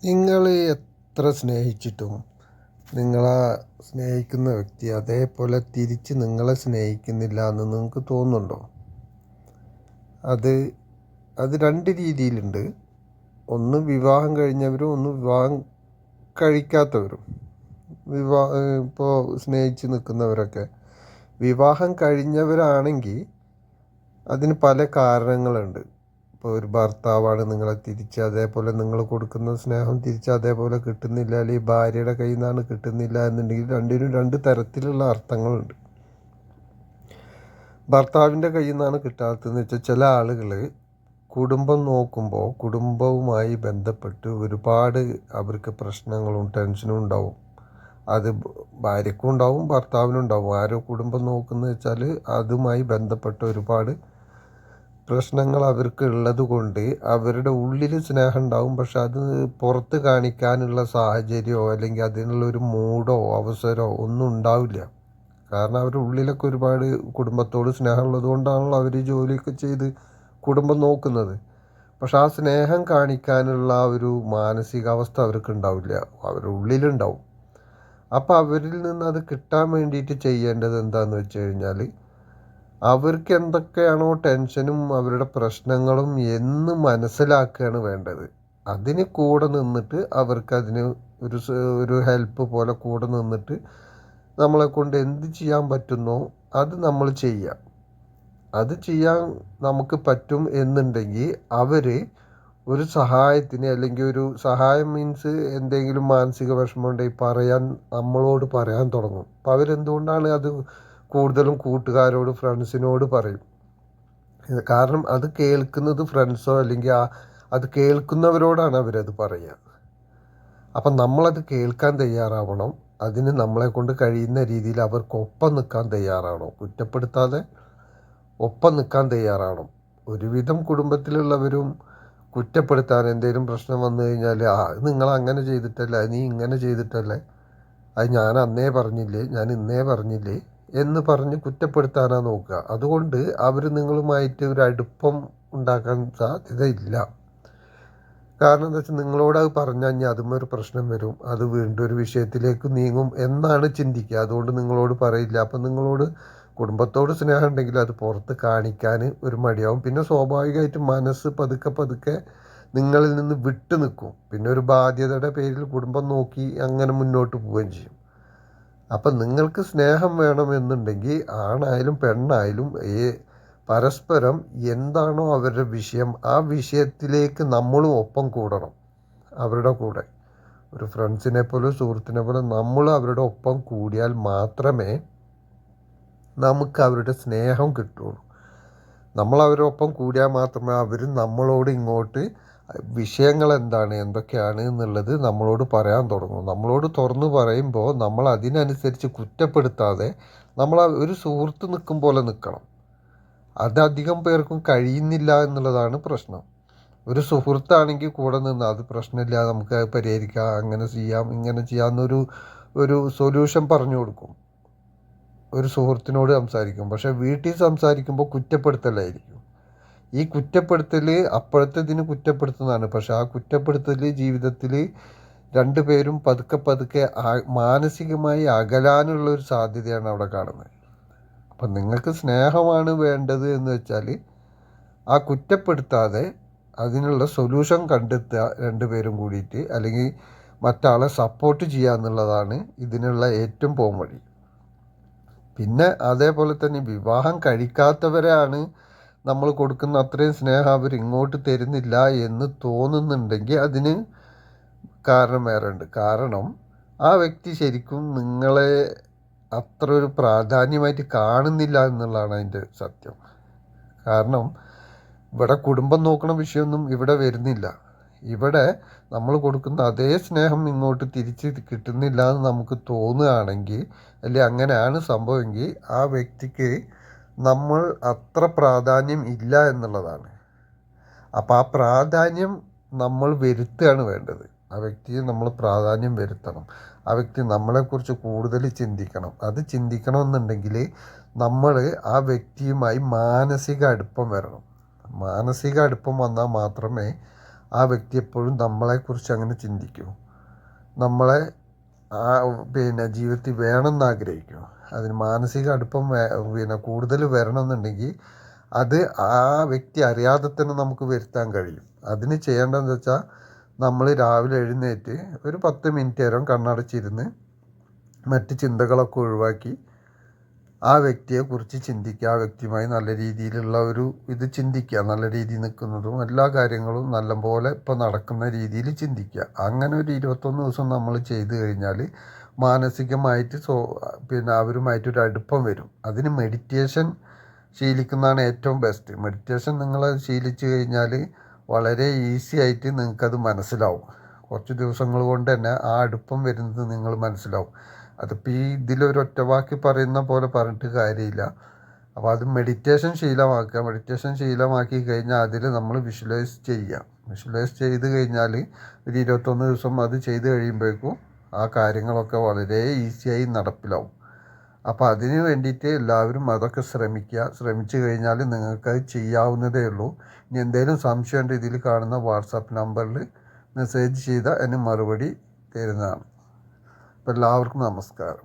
നിങ്ങൾ എത്ര സ്നേഹിച്ചിട്ടും നിങ്ങളെ സ്നേഹിക്കുന്ന വ്യക്തി അതേപോലെ തിരിച്ച് നിങ്ങളെ സ്നേഹിക്കുന്നില്ല എന്ന് നിങ്ങൾക്ക് തോന്നുന്നുണ്ടോ? അത് അത് രണ്ട് രീതിയിലുണ്ട്. ഒന്ന് വിവാഹം കഴിഞ്ഞവരും ഒന്ന് വിവാഹം കഴിക്കാത്തവരും. ഇപ്പോൾ സ്നേഹിച്ച് നിൽക്കുന്നവരൊക്കെ വിവാഹം കഴിഞ്ഞവരാണെങ്കിൽ അതിന് പല കാരണങ്ങളുണ്ട്. ഇപ്പോൾ ഒരു ഭർത്താവാണ് നിങ്ങളെ തിരിച്ച് അതേപോലെ നിങ്ങൾ കൊടുക്കുന്ന സ്നേഹം തിരിച്ച് അതേപോലെ കിട്ടുന്നില്ല, അല്ലെങ്കിൽ ഭാര്യയുടെ കയ്യിൽ നിന്നാണ് കിട്ടുന്നില്ല എന്നുണ്ടെങ്കിൽ രണ്ടിനും രണ്ട് തരത്തിലുള്ള അർത്ഥങ്ങളുണ്ട്. ഭർത്താവിൻ്റെ കയ്യിൽ നിന്നാണ് കിട്ടാത്തതെന്ന് വെച്ചാൽ ചില ആളുകൾ കുടുംബം നോക്കുമ്പോൾ കുടുംബവുമായി ബന്ധപ്പെട്ട് ഒരുപാട് അവർക്ക് പ്രശ്നങ്ങളും ടെൻഷനും ഉണ്ടാവും. അത് ഭാര്യയ്ക്കും ഉണ്ടാവും ഭർത്താവിനും ഉണ്ടാവും. ആരോ കുടുംബം നോക്കുന്നത് വെച്ചാൽ അതുമായി ബന്ധപ്പെട്ട ഒരുപാട് പ്രശ്നങ്ങൾ അവർക്ക് ഉള്ളത് കൊണ്ട് അവരുടെ ഉള്ളിൽ സ്നേഹം ഉണ്ടാവും, പക്ഷെ അത് പുറത്ത് കാണിക്കാനുള്ള സാഹചര്യമോ അല്ലെങ്കിൽ അതിനുള്ളൊരു മൂഡോ അവസരമോ ഒന്നും ഉണ്ടാവില്ല. കാരണം അവരുടെ ഉള്ളിലൊക്കെ ഒരുപാട് കുടുംബത്തോട് സ്നേഹമുള്ളത് കൊണ്ടാണല്ലോ അവർ ജോലിയൊക്കെ ചെയ്ത് കുടുംബം നോക്കുന്നത്. പക്ഷെ ആ സ്നേഹം കാണിക്കാനുള്ള ഒരു മാനസികാവസ്ഥ അവർക്ക് ഉണ്ടാവില്ല, അവരുടെ ഉള്ളിലുണ്ടാവും. അപ്പോൾ അവരിൽ നിന്ന് അത് കിട്ടാൻ വേണ്ടിയിട്ട് ചെയ്യേണ്ടത് എന്താണെന്ന് വെച്ച് കഴിഞ്ഞാൽ അവർക്ക് എന്തൊക്കെയാണോ ടെൻഷനും അവരുടെ പ്രശ്നങ്ങളും എന്ന് മനസ്സിലാക്കുകയാണ് വേണ്ടത്. അതിന് കൂടെ നിന്നിട്ട് അവർക്കതിന് ഒരു ഹെൽപ്പ് പോലെ കൂടെ നിന്നിട്ട് നമ്മളെ കൊണ്ട് എന്ത് ചെയ്യാൻ പറ്റുന്നോ അത് നമ്മൾ ചെയ്യുക. അത് ചെയ്യാൻ നമുക്ക് പറ്റും എന്നുണ്ടെങ്കിൽ അവർ ഒരു സഹായത്തിന്, അല്ലെങ്കിൽ ഒരു സഹായം മീൻസ് എന്തെങ്കിലും മാനസിക വിഷമം ഉണ്ടെങ്കിൽ നമ്മളോട് പറയാൻ തുടങ്ങും. അപ്പോൾ അവരെന്തുകൊണ്ടാണ് അത് കൂടുതലും കൂട്ടുകാരോട് ഫ്രണ്ട്സിനോട് പറയും? കാരണം അത് കേൾക്കുന്നത് ഫ്രണ്ട്സോ അല്ലെങ്കിൽ അത് കേൾക്കുന്നവരോടാണ് അവരത് പറയുക. അപ്പം നമ്മളത് കേൾക്കാൻ തയ്യാറാവണം. അതിന് നമ്മളെ കൊണ്ട് കഴിയുന്ന രീതിയിൽ അവർക്കൊപ്പം നിൽക്കാൻ തയ്യാറാവണം. കുറ്റപ്പെടുത്താതെ ഒപ്പം നിൽക്കാൻ തയ്യാറാവണം. ഒരുവിധം കുടുംബത്തിലുള്ളവരും കുറ്റപ്പെടുത്താൻ എന്തെങ്കിലും പ്രശ്നം വന്നു കഴിഞ്ഞാൽ നിങ്ങൾ അങ്ങനെ ചെയ്തിട്ടല്ലേ, നീ ഇങ്ങനെ ചെയ്തിട്ടല്ലേ, അത് ഞാൻ അന്നേ പറഞ്ഞില്ലേ, ഞാൻ ഇന്നേ പറഞ്ഞില്ലേ എന്ന് പറഞ്ഞ് കുറ്റപ്പെടുത്താനാണ് നോക്കുക. അതുകൊണ്ട് അവർ നിങ്ങളുമായിട്ട് ഒരു അടുപ്പം ഉണ്ടാക്കാൻ സാധ്യതയില്ല. കാരണം എന്താ വെച്ചാൽ നിങ്ങളോട് അത് പറഞ്ഞു കഴിഞ്ഞാൽ അതും ഒരു പ്രശ്നം വരും, അത് വീണ്ടും ഒരു വിഷയത്തിലേക്ക് നീങ്ങും എന്നാണ് ചിന്തിക്കുക. അതുകൊണ്ട് നിങ്ങളോട് പറയില്ല. അപ്പം നിങ്ങളോട് കുടുംബത്തോട് സ്നേഹം ഉണ്ടെങ്കിൽ അത് പുറത്ത് കാണിക്കാൻ ഒരു മടിയാവും. പിന്നെ സ്വാഭാവികമായിട്ടും മനസ്സ് പതുക്കെ പതുക്കെ നിങ്ങളിൽ നിന്ന് വിട്ടു നിൽക്കും. പിന്നെ ഒരു ബാധ്യതയുടെ പേരിൽ കുടുംബം നോക്കി അങ്ങനെ മുന്നോട്ട് പോവുകയും ചെയ്യും. അപ്പം നിങ്ങൾക്ക് സ്നേഹം വേണമെന്നുണ്ടെങ്കിൽ ആണായാലും പെണ്ണായാലും പരസ്പരം എന്താണോ അവരുടെ വിഷയം ആ വിഷയത്തിലേക്ക് നമ്മളും ഒപ്പം കൂടണം. അവരുടെ കൂടെ ഒരു ഫ്രണ്ട്സിനെ പോലെ സുഹൃത്തിനെ പോലെ നമ്മൾ അവരുടെ ഒപ്പം കൂടിയാൽ മാത്രമേ നമുക്ക് അവരുടെ സ്നേഹം കിട്ടുള്ളൂ. നമ്മൾ അവരുടെ ഒപ്പം കൂടിയാൽ മാത്രമേ അവർ നമ്മളോട് ഇങ്ങോട്ട് വിഷയങ്ങൾ എന്താണ് എന്തൊക്കെയാണ് എന്നുള്ളത് നമ്മളോട് പറയാൻ തുടങ്ങും. നമ്മളോട് തുറന്നു പറയുമ്പോൾ നമ്മൾ അതിനനുസരിച്ച് കുറ്റപ്പെടുത്താതെ നമ്മൾ ഒരു സുഹൃത്ത് നിൽക്കും പോലെ നിൽക്കണം. അത് അധികം പേർക്കും കഴിയുന്നില്ല എന്നുള്ളതാണ് പ്രശ്നം. ഒരു സുഹൃത്താണെങ്കിൽ കൂടെ നിന്ന് അത് പ്രശ്നമില്ല, നമുക്ക് പരിഹരിക്കാം, അങ്ങനെ ചെയ്യാം ഇങ്ങനെ ചെയ്യാമെന്നൊരു സൊല്യൂഷൻ പറഞ്ഞു കൊടുക്കും. ഒരു സുഹൃത്തിനോട് സംസാരിക്കും. പക്ഷേ വീട്ടിൽ സംസാരിക്കുമ്പോൾ കുറ്റപ്പെടുത്തലായിരിക്കും. ഈ കുറ്റപ്പെടുത്തൽ അപ്പോഴത്തെ ഇതിന് കുറ്റപ്പെടുത്തുന്നതാണ്. പക്ഷെ ആ കുറ്റപ്പെടുത്തൽ ജീവിതത്തിൽ രണ്ടുപേരും പതുക്കെ പതുക്കെ മാനസികമായി അകലാനുള്ളൊരു സാധ്യതയാണ് അവിടെ കാണുന്നത്. അപ്പം നിങ്ങൾക്ക് സ്നേഹമാണ് വേണ്ടത് എന്ന് വെച്ചാൽ ആ കുറ്റപ്പെടുത്താതെ അതിനുള്ള സൊല്യൂഷൻ കണ്ടെത്തുക രണ്ടുപേരും കൂടിയിട്ട്, അല്ലെങ്കിൽ മറ്റാളെ സപ്പോർട്ട് ചെയ്യുക എന്നുള്ളതാണ് ഇതിനുള്ള ഏറ്റവും പോംവഴി. പിന്നെ അതേപോലെ തന്നെ വിവാഹം കഴിക്കാത്തവരാണ് നമ്മൾ കൊടുക്കുന്ന അത്രയും സ്നേഹം അവർ ഇങ്ങോട്ട് തരുന്നില്ല എന്ന് തോന്നുന്നുണ്ടെങ്കിൽ അതിന് കാരണം വേറെ ഉണ്ട്. കാരണം ആ വ്യക്തി ശരിക്കും നിങ്ങളെ അത്ര ഒരു പ്രാധാന്യമായിട്ട് കാണുന്നില്ല എന്നുള്ളതാണ് അതിൻ്റെ സത്യം. കാരണം ഇവിടെ കുടുംബം നോക്കണ വിഷയമൊന്നും ഇവിടെ വരുന്നില്ല. ഇവിടെ നമ്മൾ കൊടുക്കുന്ന അതേ സ്നേഹം ഇങ്ങോട്ട് തിരിച്ച് കിട്ടുന്നില്ല എന്ന് നമുക്ക് തോന്നുകയാണെങ്കിൽ, അല്ലെങ്കിൽ അങ്ങനെയാണ് സംഭവമെങ്കിൽ ആ വ്യക്തിക്ക് നമ്മൾ അത്ര പ്രാധാന്യം ഇല്ല എന്നുള്ളതാണ്. അപ്പോൾ ആ പ്രാധാന്യം നമ്മൾ വരുത്തുകയാണ് വേണ്ടത്. ആ വ്യക്തിയെ നമ്മൾ പ്രാധാന്യം വരുത്തണം. ആ വ്യക്തി നമ്മളെക്കുറിച്ച് കൂടുതൽ ചിന്തിക്കണം. അത് ചിന്തിക്കണമെന്നുണ്ടെങ്കിൽ നമ്മൾ ആ വ്യക്തിയുമായി മാനസിക അടുപ്പം വരണം. മാനസിക അടുപ്പം വന്നാൽ മാത്രമേ ആ വ്യക്തി എപ്പോഴും നമ്മളെക്കുറിച്ച് അങ്ങനെ ചിന്തിക്കും. നമ്മളെ ജീവിതത്തിൽ വേണമെന്ന് ആഗ്രഹിക്കും. അതിന് മാനസിക അടുപ്പം കൂടുതൽ വരണമെന്നുണ്ടെങ്കിൽ അത് ആ വ്യക്തി അറിയാതെ തന്നെ നമുക്ക് വരുത്താൻ കഴിയും. അതിന് ചെയ്യേണ്ടതെന്ന് വെച്ചാൽ നമ്മൾ രാവിലെ എഴുന്നേറ്റ് ഒരു 10 മിനിറ്റ് നേരം കണ്ണടച്ചിരുന്ന് മറ്റ് ചിന്തകളൊക്കെ ഒഴിവാക്കി ആ വ്യക്തിയെക്കുറിച്ച് ചിന്തിക്കുക. ആ വ്യക്തിയുമായി നല്ല രീതിയിലുള്ള ചിന്തിക്കുക. നല്ല രീതിയിൽ നിൽക്കുന്നതും എല്ലാ കാര്യങ്ങളും നല്ലപോലെ ഇപ്പോൾ നടക്കുന്ന രീതിയിൽ ചിന്തിക്കുക. അങ്ങനെ ഒരു 21 ദിവസം നമ്മൾ ചെയ്തു കഴിഞ്ഞാൽ മാനസികമായിട്ട് അവരുമായിട്ടൊരു അടുപ്പം വരും. അതിന് മെഡിറ്റേഷൻ ശീലിക്കുന്നതാണ് ഏറ്റവും ബെസ്റ്റ്. മെഡിറ്റേഷൻ നിങ്ങൾ ശീലിച്ചു കഴിഞ്ഞാൽ വളരെ ഈസി ആയിട്ട് നിങ്ങൾക്കത് മനസ്സിലാവും. കുറച്ച് ദിവസങ്ങൾ കൊണ്ട് തന്നെ ആ അടുപ്പം വരുന്നത് നിങ്ങൾ മനസ്സിലാവും. അതിപ്പോൾ ഇതിലൊരു ഒറ്റവാക്കി പറയുന്ന പോലെ പറഞ്ഞിട്ട് കാര്യമില്ല. അപ്പോൾ അത് മെഡിറ്റേഷൻ ശീലമാക്കുക. മെഡിറ്റേഷൻ ശീലമാക്കി കഴിഞ്ഞാൽ അതിൽ നമ്മൾ വിഷ്വലൈസ് ചെയ്യുക. വിഷ്വലൈസ് ചെയ്ത് കഴിഞ്ഞാൽ ഒരു 21 ദിവസം അത് ചെയ്ത് കഴിയുമ്പോഴേക്കും ആ കാര്യങ്ങളൊക്കെ വളരെ ഈസിയായി നടപ്പിലാവും. അപ്പോൾ അതിന് വേണ്ടിയിട്ട് എല്ലാവരും അതൊക്കെ ശ്രമിച്ചു കഴിഞ്ഞാൽ നിങ്ങൾക്കത് ചെയ്യാവുന്നതേ ഉള്ളൂ. ഇനി എന്തെങ്കിലും സംശയമുണ്ട് ഇതിൽ കാണുന്ന വാട്സാപ്പ് നമ്പറിൽ മെസ്സേജ് ചെയ്താൽ അതിന് മറുപടി തരുന്നതാണ്. അപ്പോൾ എല്ലാവർക്കും നമസ്കാരം.